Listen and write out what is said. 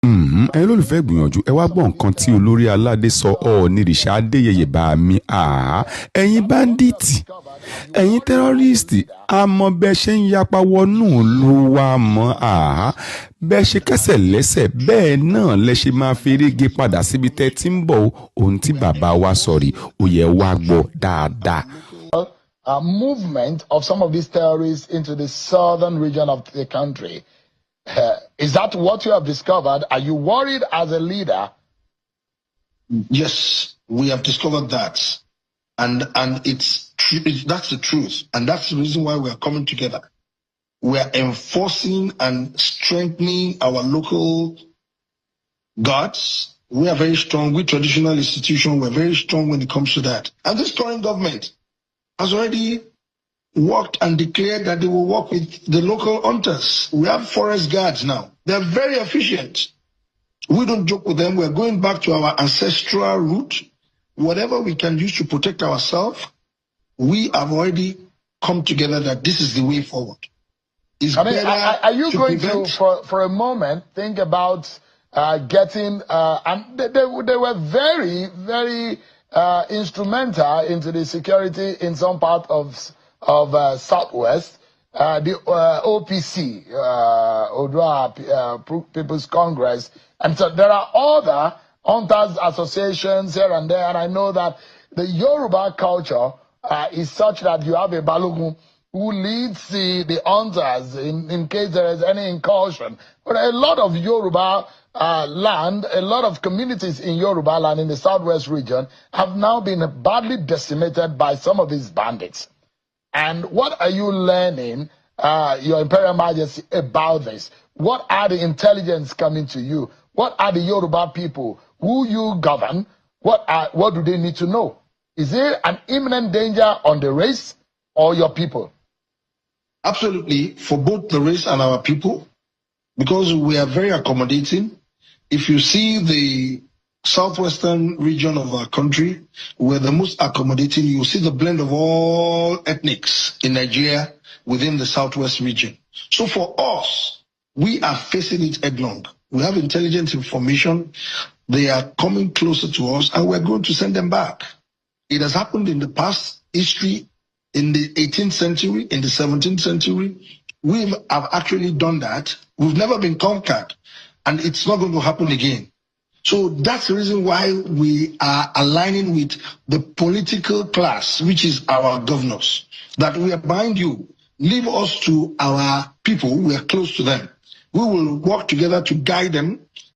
ẹ̀yin olólùfẹ́ gbìyànjú ẹ wá gbọ́ nǹkan tí olórí aládé sọ Ọọ̀nìrìṣà Adéyẹyè bá mi ẹ̀yin báńdíìtì ẹ̀yin tẹ́rọ́rìstì àmọ́ bẹ́ẹ̀ ṣe ń yapa wọnú ló wá mọ́ bẹ́ẹ̀ ṣe kẹ́sẹ̀ lẹ́sẹ̀ bẹ́ẹ̀ náà lẹ ṣe máa ferege padà síbi tẹ́ tí ń bọ̀ ohun tí bàbá wa sọ̀rí ó yẹ wá gbọ́ dáadáa. Movement of some of these terrorists into the southern region of the country. Is that what you have discovered? Are you worried as a leader? Yes, we have discovered that. And that's the truth. And that's the reason why we are coming together. We are enforcing and strengthening our local guards. We are very strong. We traditional institutions, we're very strong when it comes to that. And this current government has already worked and declared that they will work with the local hunters. We have forest guards now. They're very efficient. We don't joke with them. We're going back to our ancestral route. Whatever we can use to protect ourselves, we have already come together that this is the way forward. Are you going to, for a moment, think about getting, and they were very, very instrumental into the security in some part of Southwest, the OPC, Odua People's Congress, and so there are other hunters associations here and there, and I know that the Yoruba culture is such that you have a Balogun who leads the hunters in case there is any incursion. But a lot of Yoruba land, a lot of communities in Yoruba land in the Southwest region have now been badly decimated by some of these bandits. And what are you learning, Your Imperial Majesty, about this? What are the intelligence coming to you? What are the Yoruba people who you govern? What do they need to know? Is there an imminent danger on the race or your people? Absolutely, for both the race and our people, because we are very accommodating. If you see the southwestern region of our country, we're the most accommodating. You see the blend of all ethnics in Nigeria within the southwest region. So for us, we are facing it headlong. We have intelligence information. They are coming closer to us, and we're going to send them back. It has happened in the past history, in the 18th century, in the 17th century. We have actually done that. We've never been conquered, and it's not going to happen again. So that's the reason why we are aligning with the political class, which is our governors, that we are behind you. Leave us to our people. We are close to them. We will work together to guide them